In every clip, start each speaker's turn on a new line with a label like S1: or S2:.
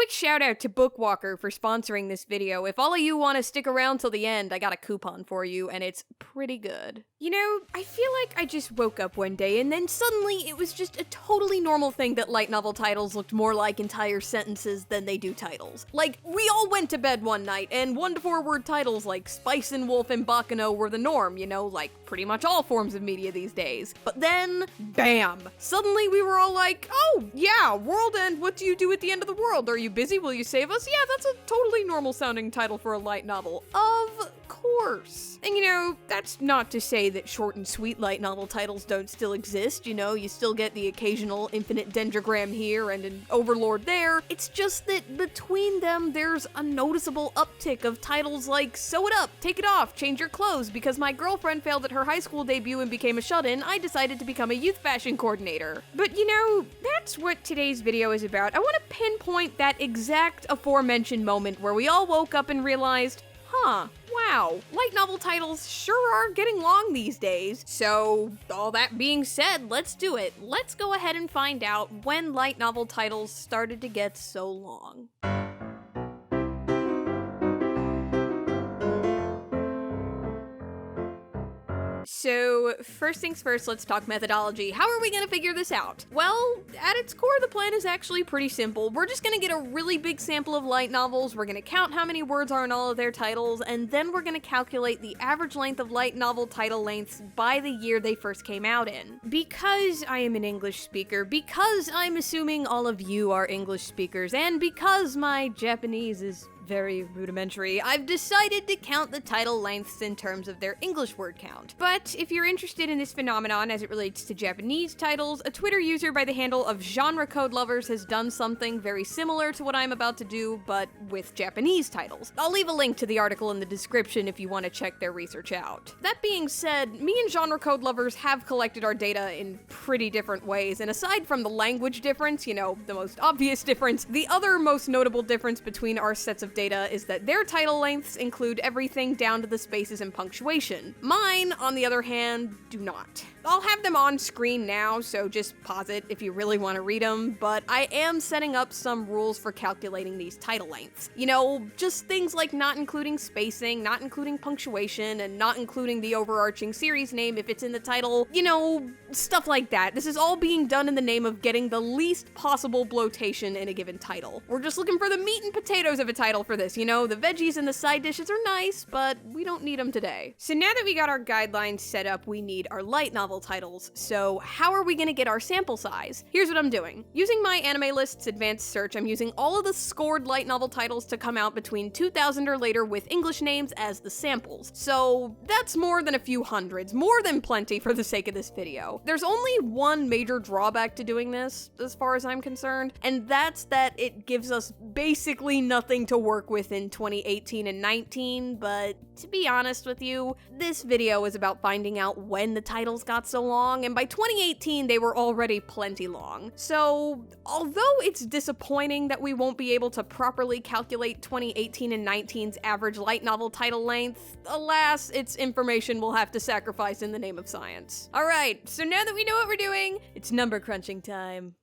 S1: quick shout out to Bookwalker for sponsoring this video. If all of you want to stick around till the end, I got a coupon for you, and it's pretty good. You know, I feel like I just woke up one day and then suddenly it was just a totally normal thing that light novel titles looked more like entire sentences than they do titles. Like, we all went to bed one night and 1 to 4 word titles like Spice and Wolf and Bakano were the norm, you know, like pretty much all forms of media these days. But then, bam! Suddenly we were all like, oh, yeah, World End, what do you do at the end of the world? Are you busy? Will you save us? Yeah, that's a totally normal sounding title for a light novel. Of course. And you know, that's not to say that short and sweet light novel titles don't still exist, you know, you still get the occasional infinite dendrogram here and an overlord there. It's just that between them, there's a noticeable uptick of titles like Sew It Up, Take It Off, Change Your Clothes. Because my girlfriend failed at her high school debut and became a shut-in, I decided to become a youth fashion coordinator. But you know, that's what today's video is about. I want to pinpoint that exact aforementioned moment where we all woke up and realized, huh, wow, light novel titles sure are getting long these days. So, all that being said, let's do it. Let's go ahead and find out when light novel titles started to get so long. So, first things first, let's talk methodology. How are we gonna figure this out? Well, at its core, the plan is actually pretty simple. We're just gonna get a really big sample of light novels, we're gonna count how many words are in all of their titles, and then we're gonna calculate the average length of light novel title lengths by the year they first came out in. Because I am an English speaker, because I'm assuming all of you are English speakers, and because my Japanese is very rudimentary, I've decided to count the title lengths in terms of their English word count. But if you're interested in this phenomenon as it relates to Japanese titles, a Twitter user by the handle of GenreCodeLover has done something very similar to what I'm about to do, but with Japanese titles. I'll leave a link to the article in the description if you want to check their research out. That being said, me and GenreCodeLover have collected our data in pretty different ways, and aside from the language difference, you know, the most obvious difference, the other most notable difference between our sets of data is that their title lengths include everything down to the spaces and punctuation. Mine, on the other hand, do not. I'll have them on screen now, so just pause it if you really want to read them, but I am setting up some rules for calculating these title lengths. You know, just things like not including spacing, not including punctuation, and not including the overarching series name if it's in the title. You know, stuff like that. This is all being done in the name of getting the least possible bloatation in a given title. We're just looking for the meat and potatoes of a title for this, you know? The veggies and the side dishes are nice, but we don't need them today. So now that we got our guidelines set up, we need our light novel titles. So how are we gonna get our sample size? Here's what I'm doing. Using my Anime List's advanced search, I'm using all of the scored light novel titles to come out between 2000 or later with English names as the samples. So that's more than a few hundreds, more than plenty for the sake of this video. There's only one major drawback to doing this, as far as I'm concerned, and that's that it gives us basically nothing to work with in 2018 and 19, but to be honest with you, this video is about finding out when the titles got so long, and by 2018 they were already plenty long. So, although it's disappointing that we won't be able to properly calculate 2018 and 19's average light novel title length, alas, it's information we'll have to sacrifice in the name of science. Alright, so now that we know what we're doing, it's number crunching time.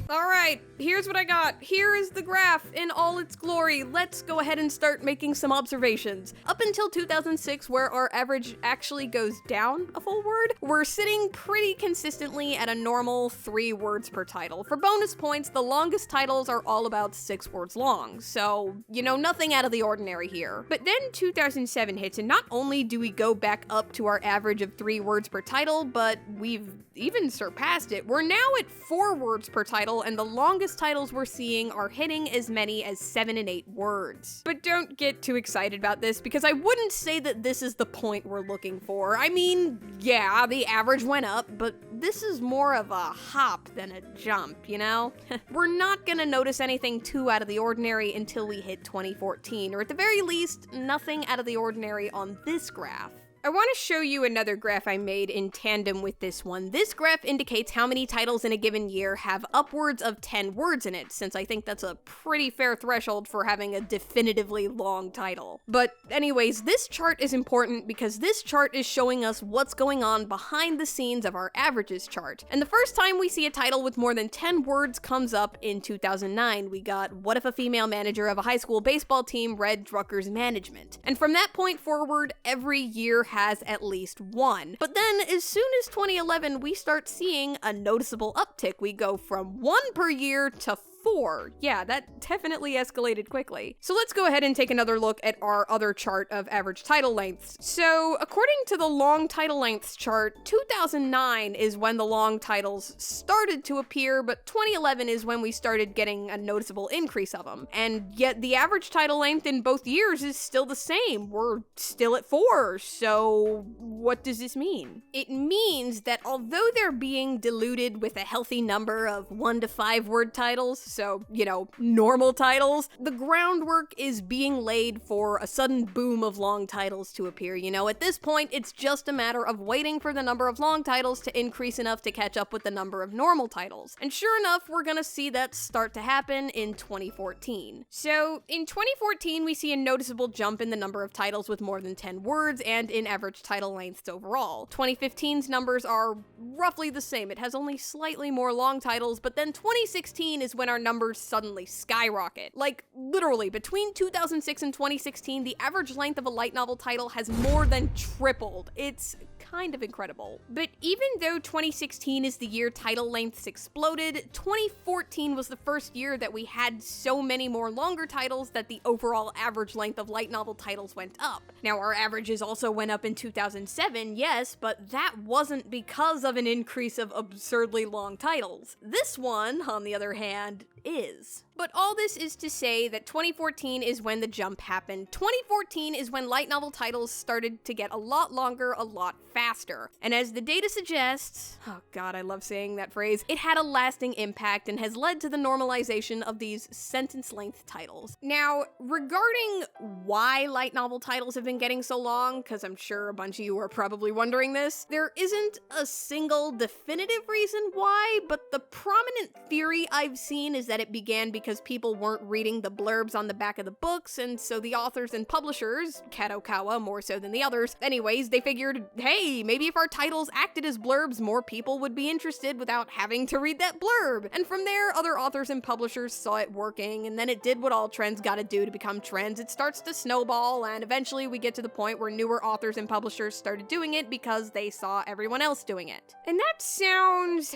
S1: Alright, here's what I got. Here is the graph in all its glory. Let's go ahead and start making some observations. Up until 2006, where our average actually goes down a full word, we're sitting pretty consistently at a normal 3 words per title. For bonus points, the longest titles are all about 6 words long, so, you know, nothing out of the ordinary here. But then 2007 hits, and not only do we go back up to our average of 3 words per title, but we've even surpassed it. We're now at 4 words per title, and the longest titles we're seeing are hitting as many as 7 and 8 words. But don't get too excited about this, because I wouldn't say that this is the point we're looking for. I mean, yeah, the average went up, but this is more of a hop than a jump, you know? We're not gonna notice anything too out of the ordinary until we hit 2014, or at the very least, nothing out of the ordinary on this graph. I want to show you another graph I made in tandem with this one. This graph indicates how many titles in a given year have upwards of 10 words in it, since I think that's a pretty fair threshold for having a definitively long title. But anyways, this chart is important because this chart is showing us what's going on behind the scenes of our averages chart. And the first time we see a title with more than 10 words comes up in 2009. We got What If a Female Manager of a High School Baseball Team Read Drucker's Management. And from that point forward, every year has at least one. But then as soon as 2011, we start seeing a noticeable uptick. We go from 1 per year to 4. Yeah, that definitely escalated quickly. So let's go ahead and take another look at our other chart of average title lengths. So according to the long title lengths chart, 2009 is when the long titles started to appear, but 2011 is when we started getting a noticeable increase of them. And yet the average title length in both years is still the same. We're still at 4. So what does this mean? It means that although they're being diluted with a healthy number of 1 to 5 word titles, so, you know, normal titles, the groundwork is being laid for a sudden boom of long titles to appear. You know, at this point, it's just a matter of waiting for the number of long titles to increase enough to catch up with the number of normal titles. And sure enough, we're gonna see that start to happen in 2014. So, in 2014, we see a noticeable jump in the number of titles with more than 10 words and in average title lengths overall. 2015's numbers are roughly the same. It has only slightly more long titles, but then 2016 is when our numbers suddenly skyrocket. Like, literally, between 2006 and 2016, the average length of a light novel title has more than tripled. It's kind of incredible. But even though 2016 is the year title lengths exploded, 2014 was the first year that we had so many more longer titles that the overall average length of light novel titles went up. Now, our averages also went up in 2007, yes, but that wasn't because of an increase of absurdly long titles. This one, on the other hand, is. But all this is to say that 2014 is when the jump happened. 2014 is when light novel titles started to get a lot longer, a lot faster. And as the data suggests, oh god, I love saying that phrase, it had a lasting impact and has led to the normalization of these sentence-length titles. Now, regarding why light novel titles have been getting so long, because I'm sure a bunch of you are probably wondering this, there isn't a single definitive reason why, but the prominent theory I've seen is that it began because people weren't reading the blurbs on the back of the books, and so the authors and publishers, Kadokawa more so than the others, anyways, they figured, hey, maybe if our titles acted as blurbs, more people would be interested without having to read that blurb. And from there, other authors and publishers saw it working, and then it did what all trends gotta do to become trends. It starts to snowball, and eventually we get to the point where newer authors and publishers started doing it because they saw everyone else doing it. And that sounds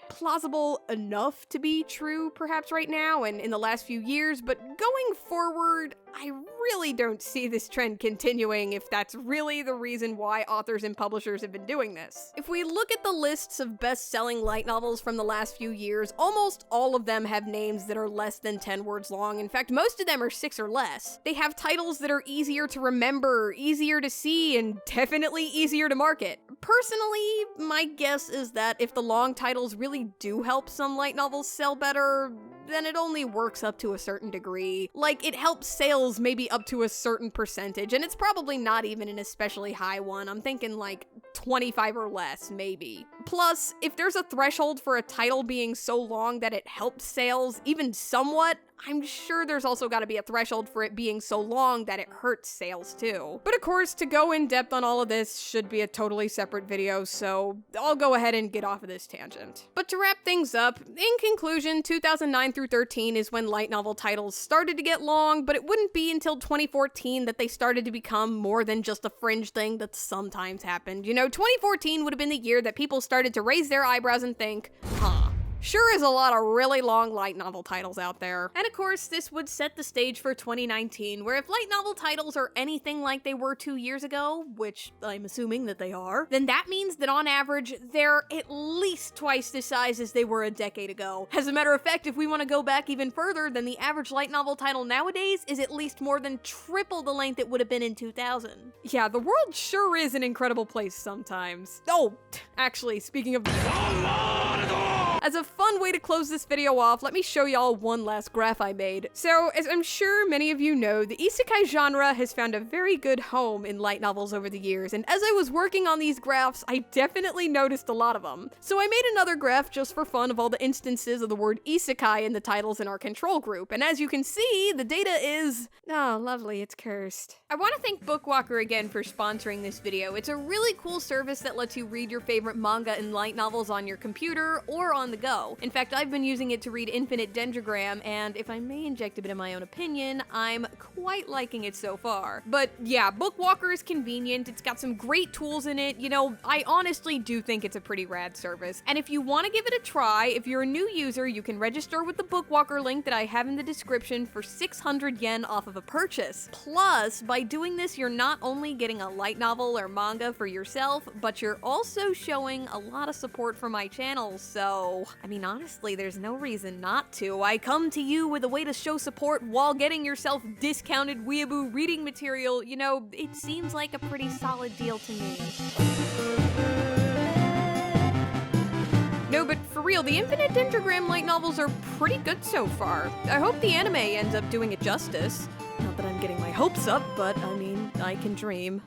S1: plausible enough to be true perhaps right now and in the last few years, but going forward, I really don't see this trend continuing if that's really the reason why authors and publishers have been doing this. If we look at the lists of best-selling light novels from the last few years, almost all of them have names that are less than 10 words long. In fact, most of them are 6 or less. They have titles that are easier to remember, easier to see, and definitely easier to market. Personally, my guess is that if the long titles really do help some light novels sell better, then it only works up to a certain degree. Like, it helps sales maybe up to a certain percentage, and it's probably not even an especially high one. I'm thinking like 25 or less, maybe. Plus, if there's a threshold for a title being so long that it helps sales even somewhat, I'm sure there's also gotta be a threshold for it being so long that it hurts sales too. But of course, to go in depth on all of this should be a totally separate video, so I'll go ahead and get off of this tangent. But to wrap things up, in conclusion, 2009 through 13 is when light novel titles started to get long, but it wouldn't be until 2014 that they started to become more than just a fringe thing that sometimes happened. You know, 2014 would have been the year that people started to raise their eyebrows and think, huh, sure is a lot of really long light novel titles out there. And of course, this would set the stage for 2019, where if light novel titles are anything like they were 2 years ago, which I'm assuming that they are, then that means that on average, they're at least twice the size as they were a decade ago. As a matter of fact, if we want to go back even further, then the average light novel title nowadays is at least more than triple the length it would have been in 2000. Yeah, the world sure is an incredible place sometimes. Oh, actually, speaking of As a fun way to close this video off, let me show y'all one last graph I made. So, as I'm sure many of you know, the isekai genre has found a very good home in light novels over the years, and as I was working on these graphs, I definitely noticed a lot of them. So I made another graph just for fun of all the instances of the word isekai in the titles in our control group, and as you can see, the data is... oh, lovely, it's cursed. I want to thank Bookwalker again for sponsoring this video. It's a really cool service that lets you read your favorite manga and light novels on your computer or on the go. In fact, I've been using it to read Infinite Dendrogram, and if I may inject a bit of my own opinion, I'm quite liking it so far. But yeah, Bookwalker is convenient, it's got some great tools in it, you know, I honestly do think it's a pretty rad service. And if you want to give it a try, if you're a new user, you can register with the Bookwalker link that I have in the description for 600 yen off of a purchase. Plus, by doing this, you're not only getting a light novel or manga for yourself, but you're also showing a lot of support for my channel, so, I mean, honestly, there's no reason not to. I come to you with a way to show support while getting yourself discounted weeaboo reading material, you know, it seems like a pretty solid deal to me. No, but for real, the Infinite Dendrogram light novels are pretty good so far. I hope the anime ends up doing it justice. Not that I'm getting my hopes up, but I mean, I can dream.